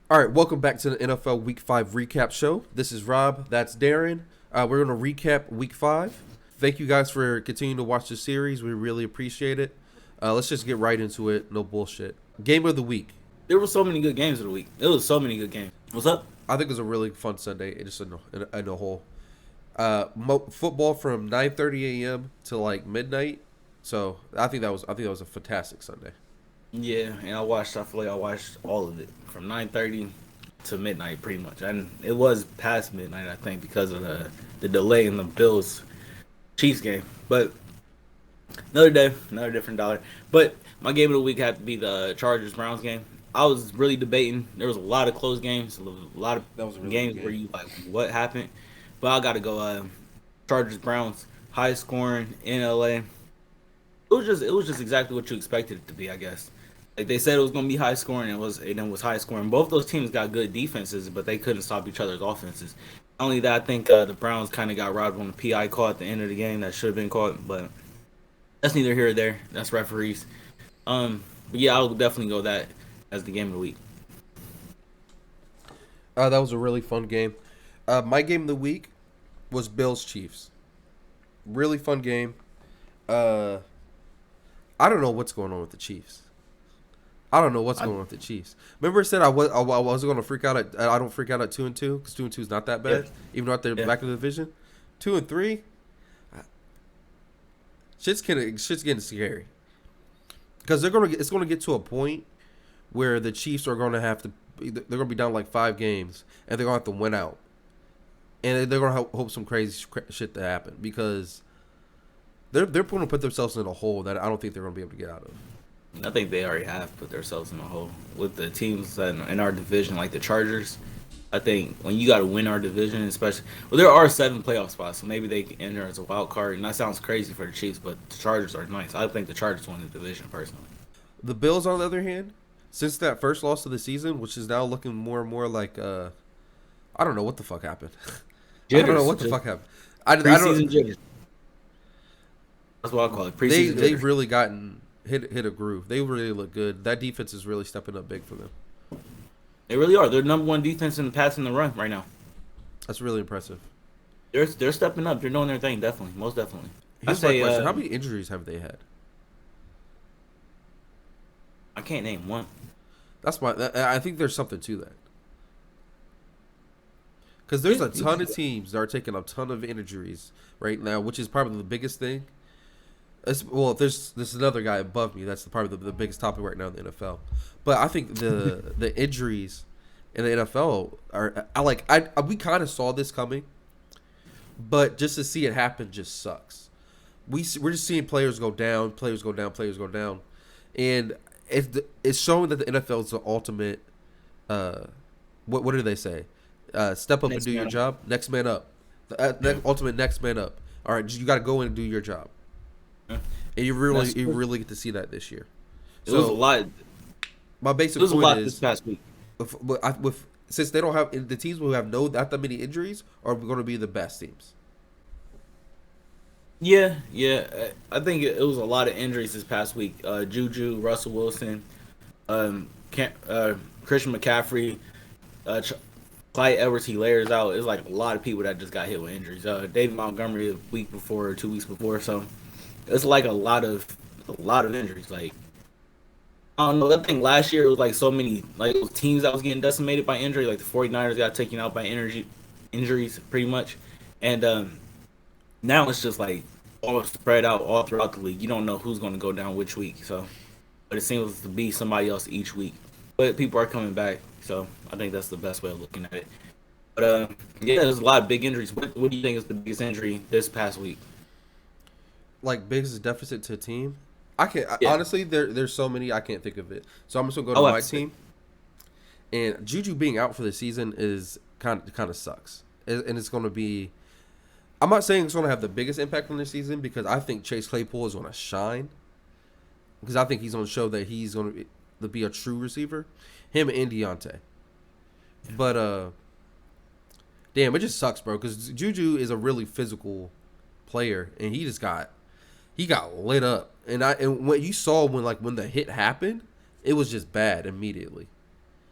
All right, welcome back to the NFL Week 5 recap show. This is Rob. That's Darren. We're going to recap Week 5. Thank you guys for continuing to watch the series. We really appreciate it. Let's just get right into it. No bullshit. Game of the week. There were so many good games of the week. It was so many good games. What's up? I think it was a really fun Sunday, just in a whole. Football from 9:30 a.m. to like midnight. So I think that was a fantastic Sunday. Yeah, and I feel like I watched all of it from 9:30 to midnight, pretty much. And it was past midnight, I think, because of the delay in the Bills Chiefs game. But another day, another different dollar. But my game of the week had to be the Chargers Browns game. I was really debating. There was a lot of close games, a lot of That was a really games good where game. you like, what happened? But I got to go Chargers Browns, high scoring in LA. It was just exactly what you expected it to be, I guess. Like they said it was going to be high scoring, and it was high scoring. Both those teams got good defenses, but they couldn't stop each other's offenses. Not only that, I think the Browns kind of got robbed on the PI call at the end of the game that should have been caught, but that's neither here or there. That's referees. But yeah, I'll definitely go that as the game of the week. That was a really fun game. My game of the week was Bills Chiefs. Really fun game. Uh, I don't know what's going on with the Chiefs. I don't know what's I, going on with the Chiefs. Remember, I said I was going to freak out at. I don't freak out at 2-2 because 2-2 is not that yeah, bad, even though they're yeah. back in the division. 2-3, shit's getting scary because it's gonna get to a point where the Chiefs are gonna have to. They're gonna be down like 5 games and they're gonna have to win out, and they're gonna hope some crazy shit to happen because they're going to put themselves in a hole that I don't think they're gonna be able to get out of. I think they already have put themselves in a hole with the teams in our division, like the Chargers. I think when you got to win our division, especially there are 7 playoff spots, so maybe they can enter as a wild card. And that sounds crazy for the Chiefs, but the Chargers are nice. I think the Chargers won the division personally. The Bills, on the other hand, since that first loss of the season, which is now looking more and more like I don't know what the fuck happened. I don't know Jitters, what the just fuck happened. I preseason don't. jitters. That's what I call it. Preseason They've jitters. really gotten hit a groove. They really look good. That defense is really stepping up big for them. They really are. They're number one defense in the pass and the run right now. That's really impressive. They're stepping up. They're doing their thing. Definitely, most definitely. I Here's my say question: how many injuries have they had? I can't name one. I think there's something to that because there's Yeah, a ton of teams that are taking a ton of injuries right now, which is probably the biggest thing. Well, there's another guy above me. That's probably the biggest topic right now in the NFL. But I think the injuries in the NFL we kind of saw this coming, but just to see it happen just sucks. We're just seeing players go down, players go down, players go down, and it's showing that the NFL is the ultimate. What do they say? Step up and Next do your man. job. Next man up. The ultimate next man up. All right, you got to go in and do your job. Yeah. And you That's really get to see that this year. It was a So lot. my It basic was a point lot this is, past week. since they don't have the teams who have not that many injuries are going to be the best teams. Yeah, yeah. I think it was a lot of injuries this past week. Juju, Russell Wilson, Christian McCaffrey, uh, Ch- Clyde Edwards-Helaire is out. It's like a lot of people that just got hit with injuries. David Montgomery a week before or 2 weeks before. So it's like a lot of injuries. Like I don't know. I think last year it was like so many like those teams that was getting decimated by injury. Like the 49ers got taken out by injuries pretty much, and now it's just like all spread out all throughout the league. You don't know who's going to go down which week. So, but it seems to be somebody else each week. But people are coming back, so I think that's the best way of looking at it. But yeah, there's a lot of big injuries. What do you think is the biggest injury this past week? Like biggest deficit to a team. I can't Yeah, honestly. There's so many I can't think of it. So I'm just gonna go to I'll have my to say. team. And Juju being out for the season is kind of sucks. And it's going to be. I'm not saying it's going to have the biggest impact on the season because I think Chase Claypool is going to shine because I think he's going to show that he's going to be a true receiver. Him and Deontay. But damn, it just sucks, bro. Because Juju is a really physical player, and he got lit up. And what you saw when the hit happened, it was just bad immediately.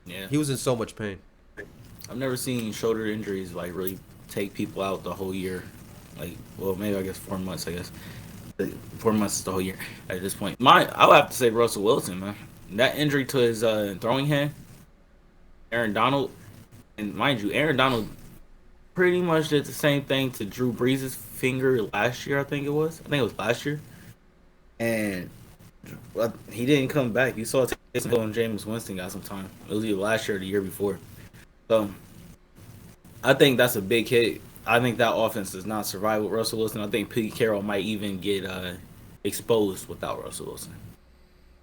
Yeah. He was in so much pain. I've never seen shoulder injuries like really take people out the whole year. Like, well, maybe I guess 4 months. I guess 4 months is the whole year at this point. I would have to say Russell Wilson, man. That injury to his throwing hand, Aaron Donald, and mind you, Aaron Donald pretty much did the same thing to Drew Brees' finger last year. I think it was last year, and he didn't come back. You saw Taysom Hill and Jameis Winston got some time. It was either last year or the year before. So I think that's a big hit. I think that offense does not survive with Russell Wilson. I think Pete Carroll might even get exposed without Russell Wilson,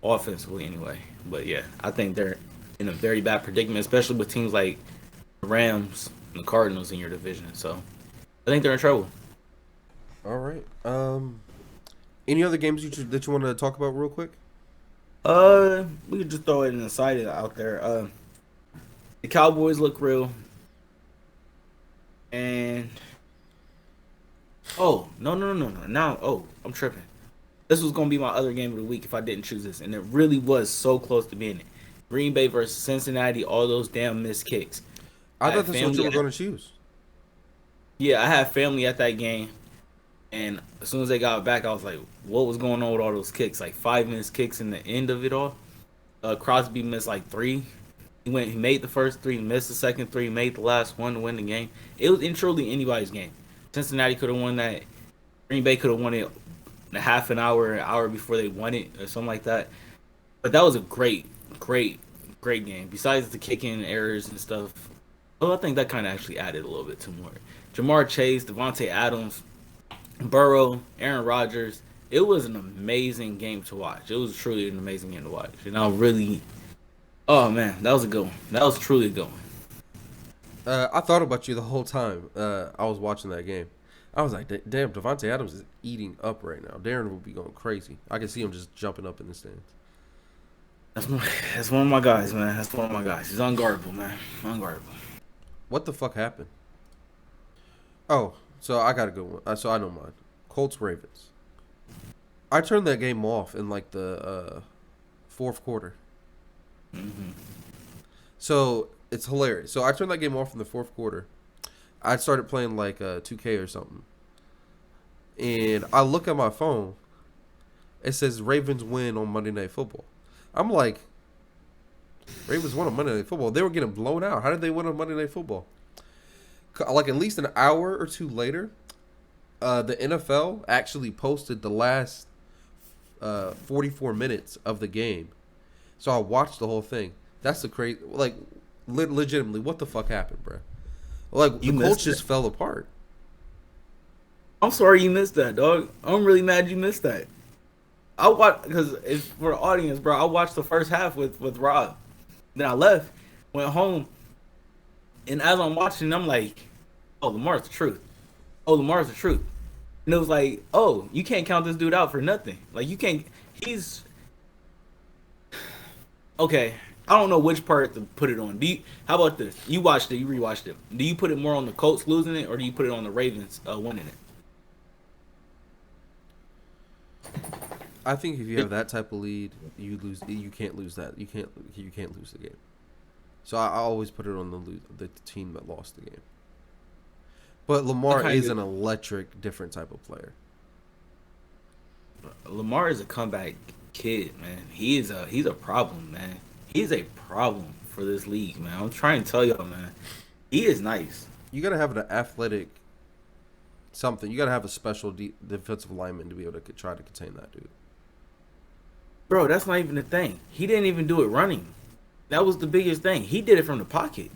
offensively anyway. But yeah, I think they're in a very bad predicament, especially with teams like the Rams and the Cardinals in your division. So I think they're in trouble. All right. Any other games that you want to talk about real quick? We could just throw it in the side out there. The Cowboys look real. And no. Now, I'm tripping. This was gonna be my other game of the week if I didn't choose this, and it really was so close to being it. Green Bay versus Cincinnati, all those damn missed kicks. I thought that's what you were going to choose. Yeah, I had family at that game, and as soon as they got back, I was like, "What was going on with all those kicks? Like 5 missed kicks in the end of it all." Crosby missed like 3. He made the first 3, missed the second 3, made the last one to win the game. It was in truly anybody's game. Cincinnati could have won that. Green Bay could have won it in a half an hour before they won it, or something like that. But that was a great game. Besides the kicking errors and stuff, I think that kind of actually added a little bit to more. Jamar Chase, Devontae Adams, Burrow, Aaron Rodgers. It was an amazing game to watch. It was truly an amazing game to watch. And I really... Oh, man, that was a good one. That was truly a good one. I thought about you the whole time I was watching that game. I was like, damn, Devontae Adams is eating up right now. Darren will be going crazy. I can see him just jumping up in the stands. That's one of my guys, man. That's one of my guys. He's unguardable, man. Unguardable. What the fuck happened? Oh, so I got a good one. So I know mine. Colts Ravens. I turned that game off in like the fourth quarter. Mm-hmm. So it's hilarious. So I turned that game off in the fourth quarter. I started playing like 2K or something. And I look at my phone. It says Ravens win on Monday Night Football. I'm like, Ravens won on Monday Night Football. They were getting blown out. How did they win on Monday Night Football? Like at least an hour or two later, the NFL actually posted the last 44 minutes of the game. So I watched the whole thing. That's the crazy, like, legitimately, what the fuck happened, bro? Like, the Colts just fell apart. I'm sorry you missed that, dog. I'm really mad you missed that. I watched, because it's for the audience, bro. I watched the first half with Rob. Then I left, went home, and as I'm watching, I'm like, oh, Lamar's the truth. Oh, Lamar's the truth. And it was like, oh, you can't count this dude out for nothing. Like, you can't, he's... Okay, I don't know which part to put it on. How about this? You watched it, you rewatched it. Do you put it more on the Colts losing it, or do you put it on the Ravens winning it? I think if you have that type of lead, you lose. You can't lose that. You can't lose the game. So I always put it on the team that lost the game. But Lamar is an electric, different type of player. Lamar is a comeback kid, man. He's a problem, man. He's a problem for this league, man. I'm trying to tell y'all, man. He is nice. You gotta have an athletic something. You gotta have a special defensive lineman to be able to try to contain that dude. Bro, that's not even the thing. He didn't even do it running. That was the biggest thing. He did it from the pocket.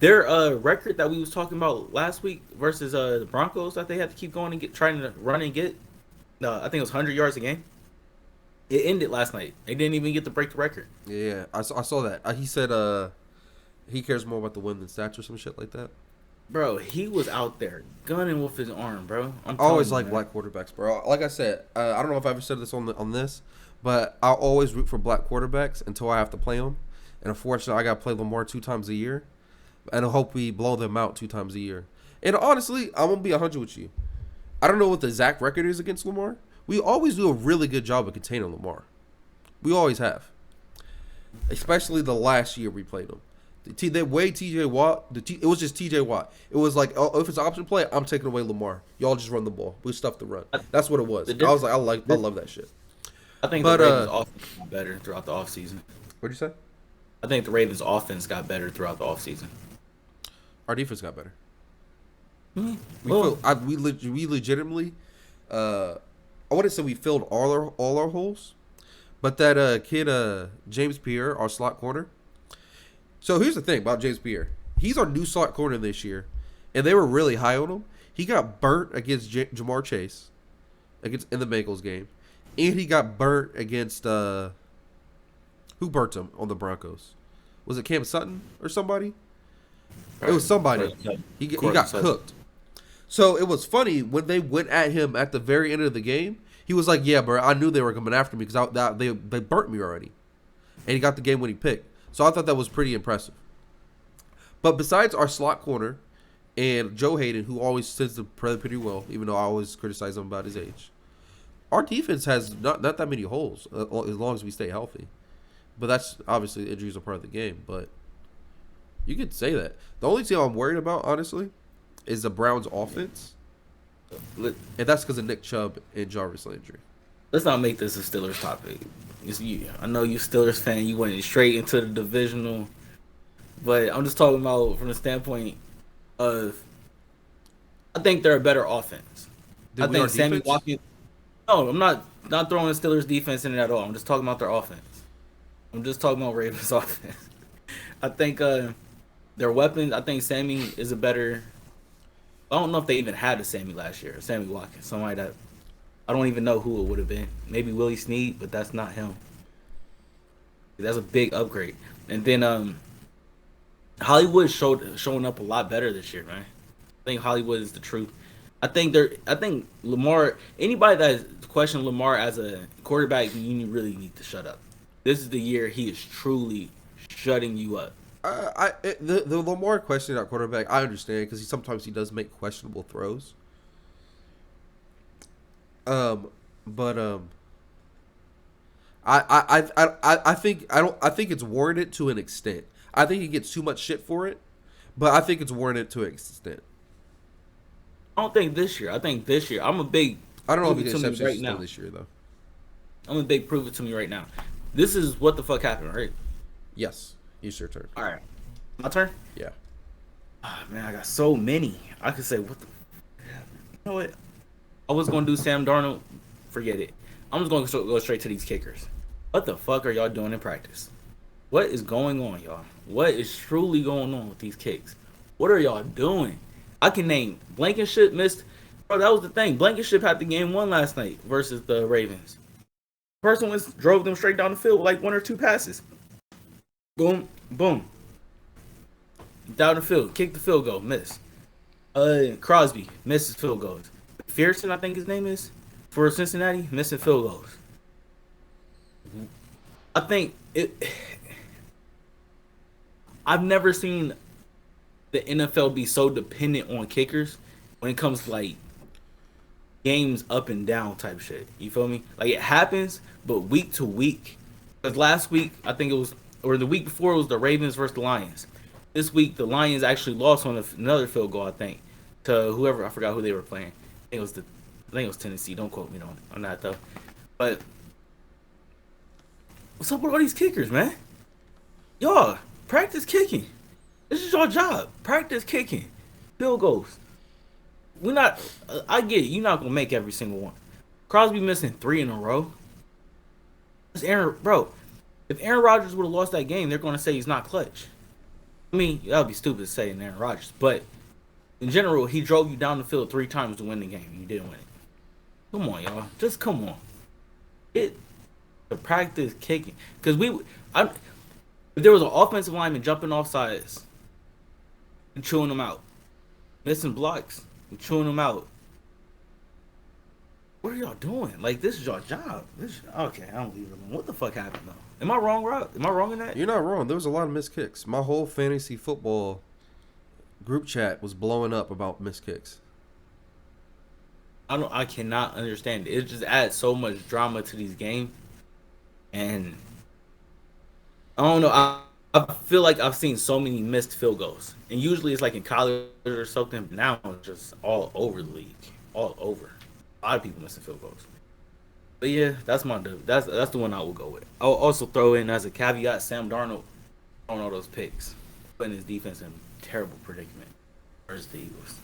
Their record that we was talking about last week versus the Broncos that they had to keep going and trying to run and get. I think it was 100 yards a game. It ended last night. They didn't even get to break the record. Yeah, I saw that. He said he cares more about the win than stats or some shit like that. Bro, he was out there gunning with his arm, bro. I always like black quarterbacks, bro. Like I said, I don't know if I ever said this on this, but I always root for black quarterbacks until I have to play them. And unfortunately, I got to play Lamar 2 times a year. And I hope we blow them out 2 times a year. And honestly, I'm going to be 100 with you. I don't know what the exact record is against Lamar. We always do a really good job of containing Lamar. We always have. Especially the last year we played him. They weighed T.J. Watt. It was just T.J. Watt. It was like, oh, if it's option play, I'm taking away Lamar. Y'all just run the ball. We stuff the run. That's what it was. I was like, I love that shit. I think the Ravens offense got better throughout the offseason. What'd you say? I think the Ravens offense got better throughout the offseason. Our defense got better. Mm-hmm. We legitimately, I wouldn't say we filled all our holes, but that kid James Pierre, our slot corner. So here's the thing about James Pierre. He's our new slot corner this year, and they were really high on him. He got burnt against Jamar Chase, in the Bengals game, and he got burnt against who burnt him on the Broncos? Was it Cam Sutton or somebody? It was somebody. He got cooked. So it was funny when they went at him at the very end of the game. He was like, "Yeah, bro, I knew they were coming after me because they burnt me already," and he got the game when he picked. So I thought that was pretty impressive. But besides our slot corner and Joe Hayden, who always tends to play pretty well, even though I always criticize him about his age, our defense has not that many holes as long as we stay healthy. But that's obviously injuries are part of the game. But you could say that. The only team I'm worried about, honestly, is the Browns' offense. And that's because of Nick Chubb and Jarvis Landry. Let's not make this a Steelers topic. I know you Steelers fan. You went straight into the divisional. But I'm just talking about from the standpoint of I think they're a better offense. I think Sammy Watkins. No, I'm not throwing the Steelers defense in it at all. I'm just talking about their offense. I'm just talking about Ravens offense. I think their weapons. I think Sammy is a better. I don't know if they even had a Sammy last year. Sammy Watkins, somebody that I don't even know who it would have been. Maybe Willie Snead, but that's not him. That's a big upgrade. And then Hollywood showing up a lot better this year, man. I think Hollywood is the truth. I think Lamar. Anybody that questions Lamar as a quarterback, you really need to shut up. This is the year he is truly shutting you up. The Lamar question at quarterback, I understand because sometimes he does make questionable throws. I think it's warranted to an extent. I think he gets too much shit for it, but I think it's warranted to an extent. I don't think this year. I think this year. I'm a big. I don't know if he gets right now this year though. I'm a big prove it to me right now. This is what the fuck happened, right? Yes, it's your turn. All right, my turn. Yeah. Oh, man, I got so many. I could say what the. You know what? I was gonna do Sam Darnold. Forget it. I'm just gonna go straight to these kickers. What the fuck are y'all doing in practice? What is going on, y'all? What is truly going on with these kicks? What are y'all doing? I can name Blankenship missed. Bro, that was the thing. Blankenship had the game won last night versus the Ravens. Person drove them straight down the field with like one or two passes. Boom, boom. Down the field, kick the field goal, miss. Crosby misses field goals. Fearson, I think his name is, for Cincinnati, missing field goals. I think I've never seen the NFL be so dependent on kickers when it comes to like games up and down type shit. You feel me? Like it happens, but week to week. Because last week, I think it was, or the week before, it was the Ravens versus the Lions. This week, the Lions actually lost on another field goal, I think, to whoever. I forgot who they were playing. I think it was Tennessee. Don't quote me on that though. But what's up with all these kickers, man? Y'all practice kicking. This is your job. Practice kicking. Field goals. We're not. I get it. You're not gonna make every single one. Crosby missing 3 in a row. It's bro. If Aaron Rodgers would have lost that game, they're gonna say he's not clutch. I mean, that would be stupid to say in Aaron Rodgers, but in general, he drove you down the field 3 times to win the game. You didn't win it. Come on, y'all. Just come on. The practice kicking. Because if there was an offensive lineman jumping off sides and chewing them out, missing blocks and chewing them out, what are y'all doing? Like, this is your job. Okay, I don't leave it alone. What the fuck happened, though? Am I wrong, Rob? Am I wrong in that? You're not wrong. There was a lot of missed kicks. My whole fantasy football group chat was blowing up about missed kicks. I cannot understand it. It just adds so much drama to these games. And I don't know. I feel like I've seen so many missed field goals, and usually it's like in college or something. But now it's just all over the league, all over. A lot of people missing field goals. But yeah, that's the one I will go with. I'll also throw in as a caveat Sam Darnold on all those picks, putting his defense in terrible predicament versus the Eagles.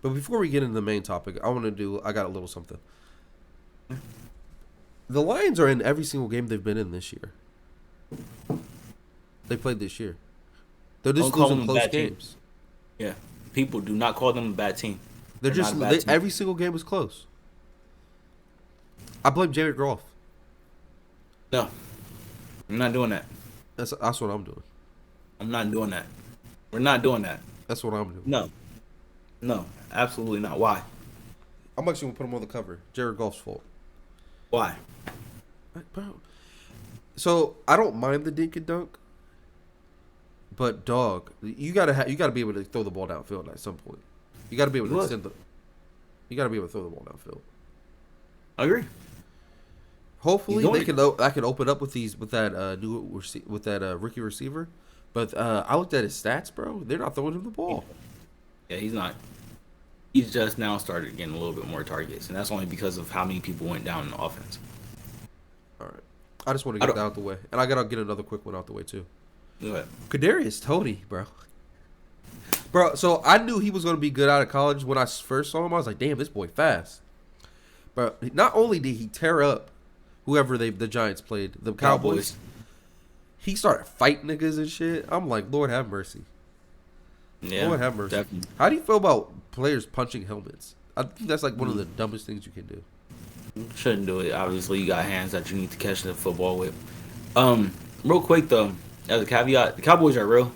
But before we get into the main topic, I got a little something. The Lions are in every single game they've been in this year. They played this year. They're just losing close games. Yeah, people do not call them a bad team. Every single game was close. I blame Jared Goff. No, I'm not doing that. That's what I'm doing. I'm not doing that. We're not doing that. That's what I'm doing. No, absolutely not. Why? I'm actually gonna put him on the cover. Jared Goff's fault. Why? Bro. So I don't mind the dink and dunk, but dog, you gotta be able to throw the ball downfield at some point. You gotta be able to extend the. You gotta be able to throw the ball downfield. I agree. Hopefully I can open up with that rookie receiver, but I looked at his stats, bro. They're not throwing him the ball. Yeah, he's not. He's just now started getting a little bit more targets, and that's only because of how many people went down in the offense. All right, I just want to get that out the way, and I gotta get another quick one out the way too. Go ahead. Kadarius Toney, bro. So I knew he was gonna be good out of college when I first saw him. I was like, damn, this boy fast. But not only did he tear up whoever the Giants played, the Cowboys, he started fighting niggas and shit. I'm like, Lord have mercy. Yeah, Lord have mercy. Definitely. How do you feel about players punching helmets? I think that's like one of the dumbest things you can do. You shouldn't do it. Obviously, you got hands that you need to catch the football with. Real quick though, as a caveat, the Cowboys are real.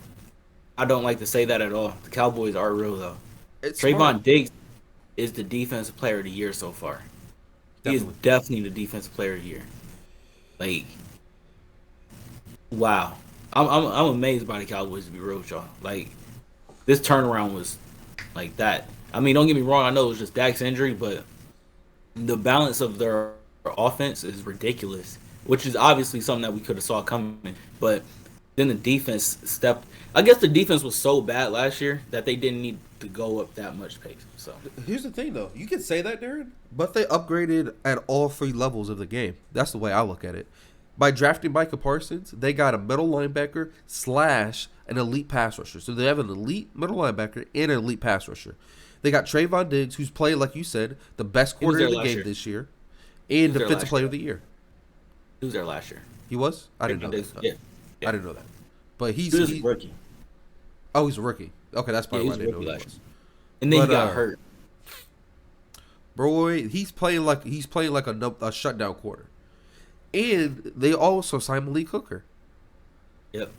I don't like to say that at all. The Cowboys are real though. Trayvon Diggs is the defensive player of the year so far. He is definitely the defensive player of the year. Like, wow, I'm amazed by the Cowboys, to be real with y'all. Like, this turnaround was like that. I mean, don't get me wrong. I know it was just Dak's injury, but the balance of their offense is ridiculous, which is obviously something that we could have saw coming. But then the defense stepped. I guess the defense was so bad last year that they didn't need to go up that much pace. So here's the thing, though. You can say that, Darren, but they upgraded at all three levels of the game. That's the way I look at it. By drafting Micah Parsons, they got a middle linebacker / an elite pass rusher. So they have an elite middle linebacker and an elite pass rusher. They got Trayvon Diggs, who's played, like you said, the best corner in the game this year, and defensive player of the year. He was there last year. He was? I didn't know that. Yeah. I didn't know that. But he's a rookie. Oh, he's a rookie. Okay, that's probably why I didn't know he was. And then he got hurt. Bro, he's playing like a shutdown quarter. And they also signed Malik Hooker. Yep.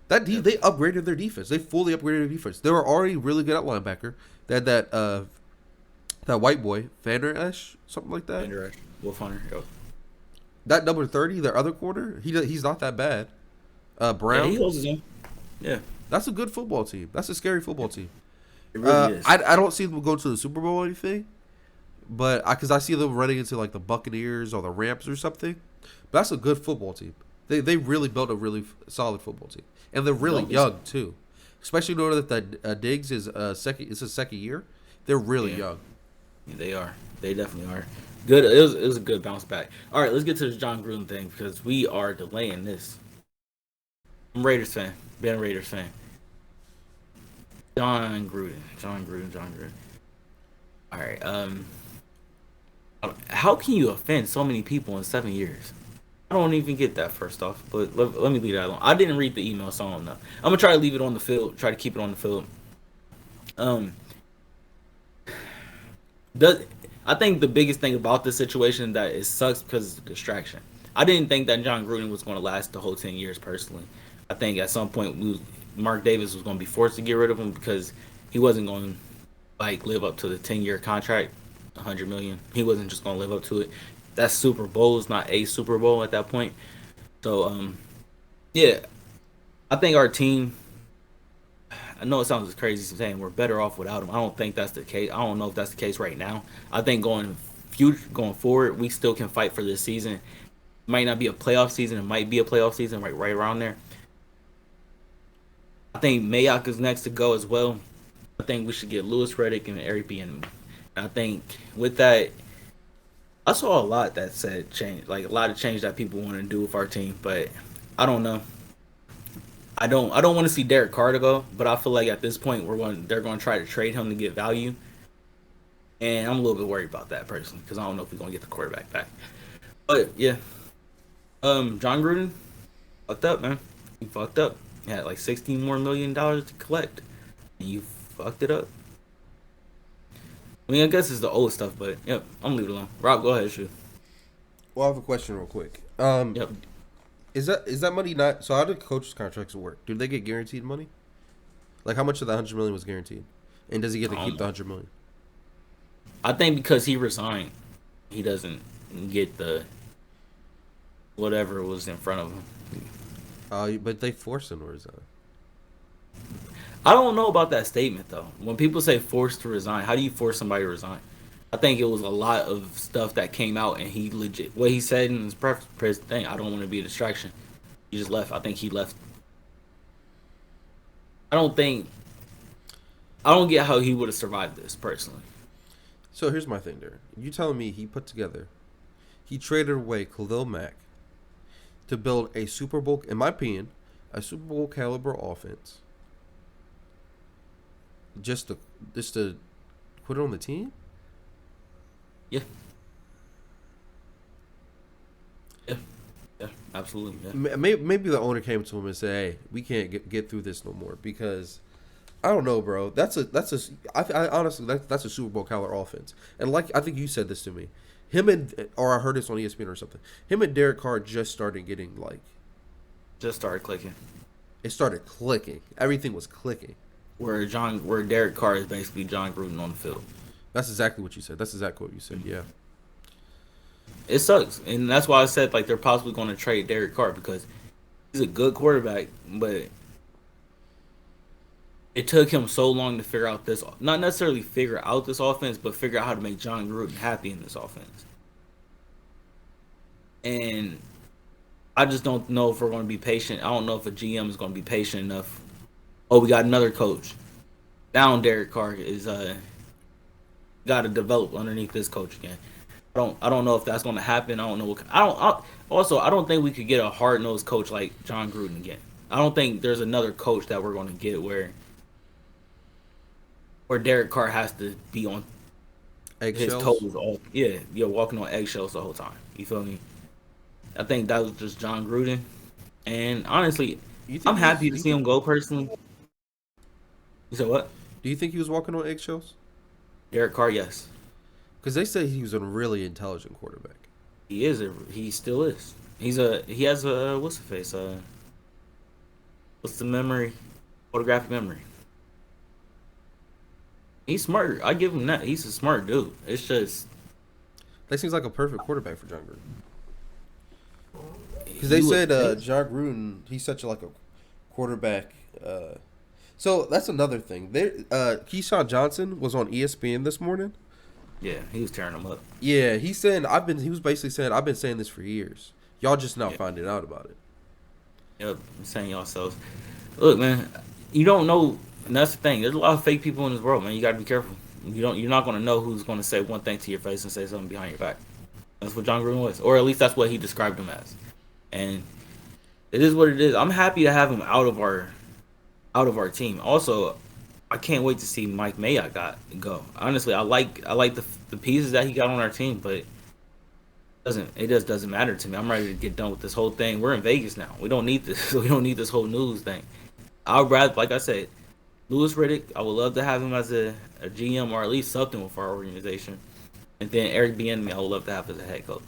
They upgraded their defense. They fully upgraded their defense. They were already really good at linebacker. They had that white boy, Vander Esch, something like that. Vander Esch, Wolf Hunter. Yep. That number 30, their other corner, he's not that bad. Brown. Yeah, he holds his own. Yeah. That's a good football team. That's a scary football team. It really is. I don't see them going to the Super Bowl or anything, but because I see them running into like the Buccaneers or the Rams or something. But that's a good football team. They really built a really solid football team, and they're really young too. Especially knowing that Diggs is his second year. They're really young. Yeah, they are. They definitely are. Good. It was a good bounce back. All right, let's get to the John Gruden thing because we are delaying this. I'm a Raiders fan. Been a Raiders fan. John Gruden. All right. How can you offend so many people in 7 years? I don't even get that, first off. But let me leave that alone. I didn't read the email, so I don't know. I'm gonna try to leave it on the field. Try to keep it on the field. I think the biggest thing about this situation that it sucks because of the distraction. I didn't think that John Gruden was going to last the whole 10 years personally. I think at some point Mark Davis was going to be forced to get rid of him because he wasn't going to live up to the 10-year contract, $100 million. He wasn't just going to live up to it. That Super Bowl is not a Super Bowl at that point. So yeah, I think our team. I know it sounds crazy saying we're better off without him. I don't think that's the case. I don't know if that's the case right now. I think going forward, we still can fight for this season. It might not be a playoff season. It might be a playoff season right around there. think Mayock is next to go as well. I think we should get Lewis Reddick and Eric Bieniemy. I think with that, I saw a lot that said change, like a lot of change that people want to do with our team, but I don't know. I don't want to see Derek Carr to go, but I feel like at this point they're going to try to trade him to get value, and I'm a little bit worried about that personally because I don't know if we're going to get the quarterback back. But yeah, John Gruden fucked up, man. He fucked up. He had like $16 million to collect, and you fucked it up. I mean, I guess it's the old stuff, but yep, I'm gonna leave it alone. Rob, go ahead, shoot. Well, I have a question real quick. Yep. Is that money not? So how do coaches' contracts work? Do they get guaranteed money? Like how much of the $100 million was guaranteed, and does he get to keep the $100 million? I think because he resigned, he doesn't get the whatever was in front of him. But they forced him to resign. I don't know about that statement though. When people say forced to resign, how do you force somebody to resign? I think it was a lot of stuff that came out, and he legit what he said in his press thing. I don't want to be a distraction. He just left. I think he left. I don't get how he would have survived this personally. So here's my thing, there. You telling me he traded away Khalil Mack to build a Super Bowl, in my opinion, a Super Bowl caliber offense, just to put it on the team? Yeah. Yeah, absolutely. Yeah. Maybe the owner came to him and said, "Hey, we can't get through this no more," because I don't know, bro. I honestly that's a Super Bowl caliber offense, and like I think you said this to me, or I heard this on ESPN or something. Him and Derek Carr just started getting Just started clicking. It started clicking. Everything was clicking. Where Derek Carr is basically John Gruden on the field. That's exactly what you said. That's exactly what you said. Yeah. It sucks, and that's why I said they're possibly going to trade Derek Carr because he's a good quarterback, but it took him so long to figure out this. Not necessarily figure out this offense, but figure out how to make John Gruden happy in this offense. And I just don't know if we're going to be patient. I don't know if a GM is going to be patient enough. Oh, we got another coach. Now Derek Carr is got to develop underneath this coach again. I don't know if that's going to happen. I don't know. I don't think we could get a hard-nosed coach like John Gruden again. I don't think there's another coach that we're going to get where Derek Carr has to be on his toes all walking on eggshells the whole time. You feel me? I think that was just John Gruden. And honestly, I'm happy to see him go personally. You said what? Do you think he was walking on eggshells? Derek Carr, yes. Because they say he was a really intelligent quarterback. He is. He still is. He has a what's the face? What's the memory? Photographic memory. He's smart. I give him that. He's a smart dude. It's just that seems like a perfect quarterback for John Gruden. Because they said John Gruden, he's such a quarterback. So that's another thing. Keyshawn Johnson was on ESPN this morning. Yeah, he was tearing them up. Yeah, he was basically saying, I've been saying this for years. Y'all just now finding out about it. Yep, I'm saying yourselves. Look, man, you don't know, and that's the thing. There's a lot of fake people in this world, man. You got to be careful. You're not going to know who's going to say one thing to your face and say something behind your back. That's what John Gruden was, or at least that's what he described him as. And it is what it is. I'm happy to have him out of our team. Also, I can't wait to see Mike Mayock go. Honestly, I like the pieces that he got on our team, but it just doesn't matter to me. I'm ready to get done with this whole thing. We're in Vegas now. We don't need this. We don't need this whole news thing. I'd rather, like I said, Lewis Reddick. I would love to have him as a GM or at least something with our organization. And then Eric Bieniemy, I would love to have as a head coach.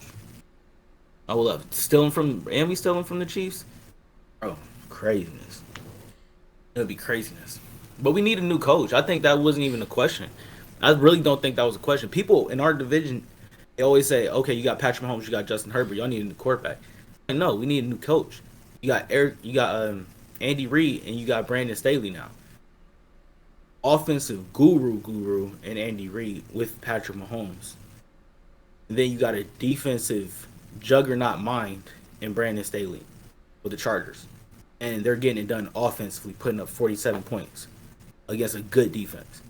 I would love we stealing from the Chiefs. Bro, craziness. It would be craziness. But we need a new coach. I think that wasn't even a question. I really don't think that was a question. People in our division, they always say, okay, you got Patrick Mahomes, you got Justin Herbert, y'all need a new quarterback. And no, we need a new coach. You got Andy Reid, and you got Brandon Staley now. Offensive guru and Andy Reid with Patrick Mahomes. And then you got a defensive juggernaut mind in Brandon Staley with the Chargers. and they're getting it done offensively, putting up 47 points against a good defense.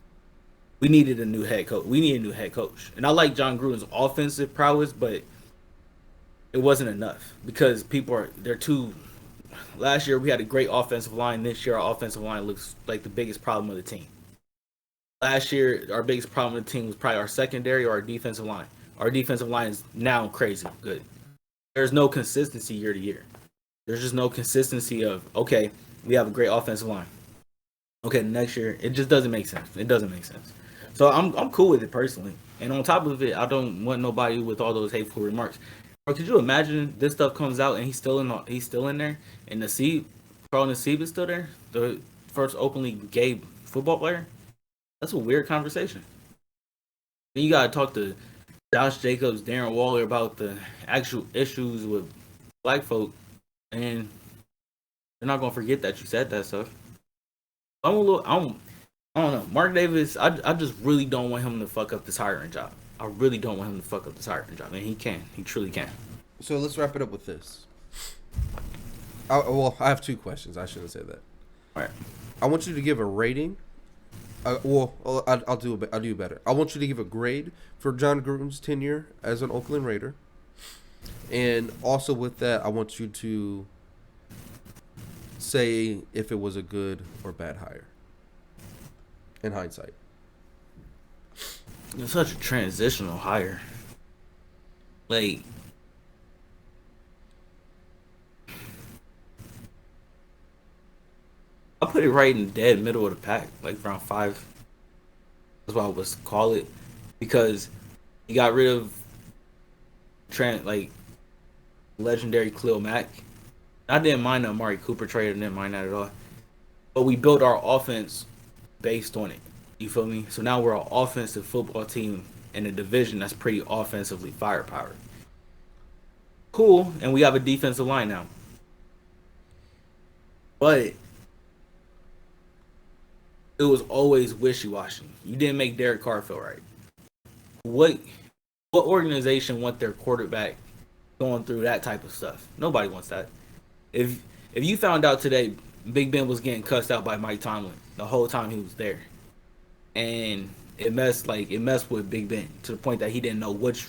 We needed a new head coach. We need a new head coach. And I like John Gruden's offensive prowess, but it wasn't enough because they're too. Last year we had a great offensive line. This year our offensive line looks like the biggest problem of the team. Last year our biggest problem of the team was probably our secondary or our defensive line. Our defensive line is now crazy good. There's no consistency year to year. There's just no consistency of, okay, we have a great offensive line. Okay, next year it just doesn't make sense. It doesn't make sense. So I'm cool with it personally. And on top of it, I don't want nobody with all those hateful remarks. Bro, could you imagine this stuff comes out and he's still in there, and Carl Nassib is still there, the first openly gay football player? That's a weird conversation. Then you gotta talk to Josh Jacobs, Darren Waller about the actual issues with black folk, and they're not gonna forget that you said that stuff. I don't know. Mark Davis, I just really don't want him to fuck up this hiring job. I really don't want him to fuck up this hiring job, and he can. He truly can. So let's wrap it up with this. I have 2 questions. I shouldn't say that. All right. I want you to give a rating. I'll do better. I want you to give a grade for John Gruden's tenure as an Oakland Raider, and also with that, I want you to say if it was a good or bad hire. In hindsight, It's such a transitional hire. Like, I put it right in the dead middle of the pack, like around 5. That's what I was call it, because he got rid of legendary Khalil Mack. I didn't mind the Amari Cooper trade. I didn't mind that at all. But we built our offense based on it. You feel me? So now we're an offensive football team in a division that's pretty offensively firepower. Cool, and we have a defensive line now. But it was always wishy-washy. You didn't make Derek Carr feel right. What organization want their quarterback going through that type of stuff? Nobody wants that. If you found out today Big Ben was getting cussed out by Mike Tomlin the whole time he was there, and it messed with Big Ben to the point that he didn't know which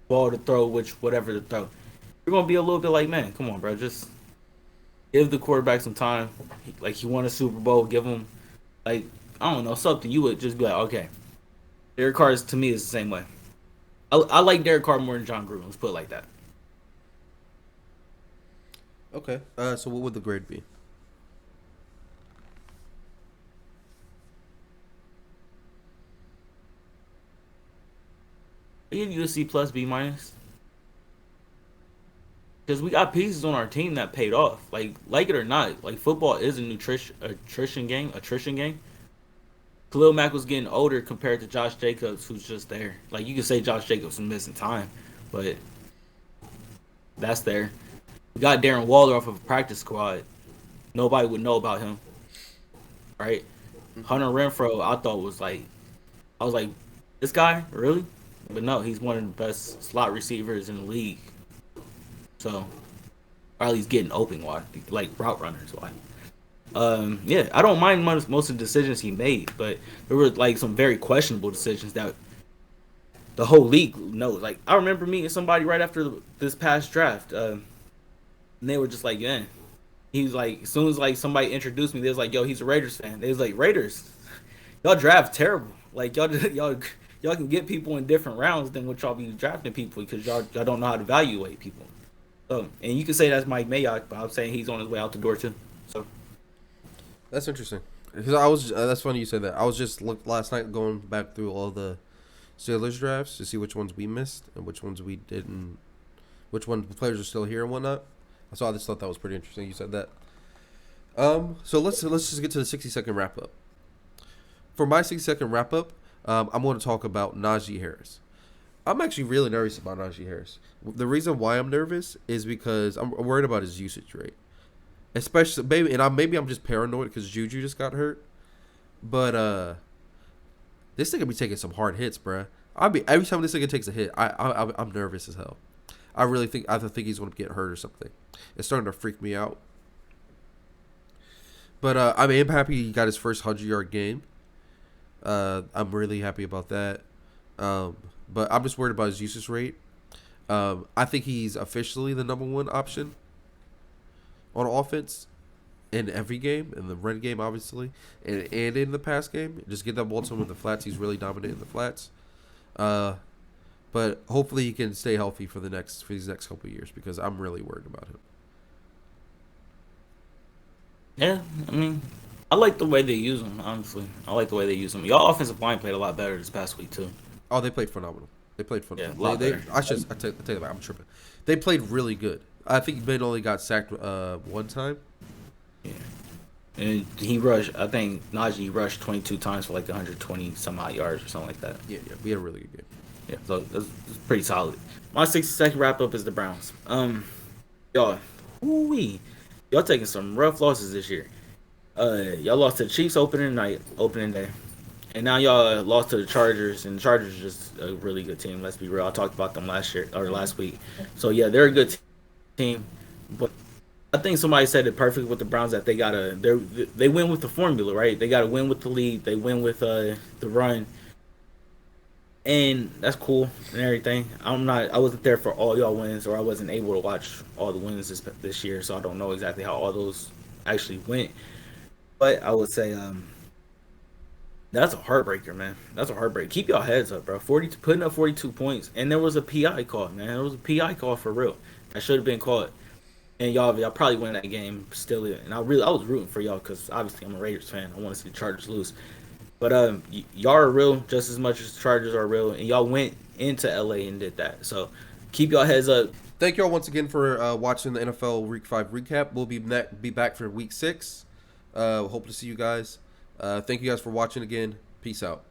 ball to throw, whatever to throw, you're gonna be a little bit like, man, come on, bro, just give the quarterback some time. Like, he won a Super Bowl, give him, like, I don't know, something. You would just be like, okay. Derek Carr to me is the same way. I like Derek Carr more than John Gruden. Let's put it like that. Okay. So what would the grade be? I give you a C plus, B minus. Because we got pieces on our team that paid off. Like it or not, like, football is a attrition game. Khalil Mack was getting older compared to Josh Jacobs, who's just there. Like, you could say Josh Jacobs was missing time, but that's there. We got Darren Waller off of a practice squad. Nobody would know about him, right? Hunter Renfro, I was like, this guy, really? But no, he's one of the best slot receivers in the league. So, or at least getting open wide, like route runners wide. Yeah, I don't mind most of the decisions he made, but there were like some very questionable decisions that the whole league knows. Like, I remember meeting somebody right after this past draft, and they were just like, yeah. He was like, as soon as like somebody introduced me, they was like, yo, he's a Raiders fan. They was like, Raiders, y'all draft terrible. Like, y'all can get people in different rounds than what y'all be drafting people, because y'all don't know how to evaluate people. So, and you can say that's Mike Mayock, but I'm saying he's on his way out the door too. So that's interesting. Because that's funny you said that. I was just last night going back through all the Steelers drafts to see which ones we missed and which ones we didn't, which one players are still here and whatnot. So I just thought that was pretty interesting. You said that. So let's just get to the 60-second wrap up. For my 60-second wrap up, I'm going to talk about Naji Harris. I'm actually really nervous about Naji Harris. The reason why I'm nervous is because I'm worried about his usage rate. Especially, maybe I'm just paranoid because Juju just got hurt. But this nigga be taking some hard hits, bruh. Every time this nigga takes a hit, I'm nervous as hell. I think he's going to get hurt or something. It's starting to freak me out. But I am happy he got his first 100-yard game. I'm really happy about that. But I'm just worried about his usage rate. I think he's officially the number one option on offense in every game, in the run game, obviously, and in the pass game. Just get that ball to him in the flats. He's really dominant in the flats. But hopefully he can stay healthy for these next couple of years because I'm really worried about him. Yeah, I mean, I like the way they use him. Honestly, I like the way they use him. Y'all offensive line played a lot better this past week too. Oh, they played phenomenal. They played phenomenal. Yeah, a lot better. I tell you that I'm tripping. They played really good. I think Ben only got sacked one time. Yeah. And he rushed, I think Naji rushed 22 times for like 120 some odd yards or something like that. Yeah, we had a really good game. Yeah, so that's pretty solid. My 60-second wrap up is the Browns. Y'all, y'all taking some rough losses this year. Y'all lost to the Chiefs opening day. And now y'all lost to the Chargers, and the Chargers are just a really good team. Let's be real. I talked about them last week. So yeah, they're a good team. But I think somebody said it perfectly with the Browns that they win with the formula, right? They gotta win with the lead, they win with the run. And that's cool and everything. I wasn't there for all y'all wins, or I wasn't able to watch all the wins this year, so I don't know exactly how all those actually went. But I would say that's a heartbreaker, man. That's a heartbreaker. Keep y'all heads up, bro. Putting up 42 points, and there was a PI call, man. There was a PI call for real. That should have been called. And y'all probably win that game still. And I was rooting for y'all because obviously I'm a Raiders fan. I want to see the Chargers lose. But y'all are real just as much as the Chargers are real, and y'all went into LA and did that. So keep y'all heads up. Thank y'all once again for watching the NFL Week 5 recap. We'll be back for Week 6. Hope to see you guys. Thank you guys for watching again. Peace out.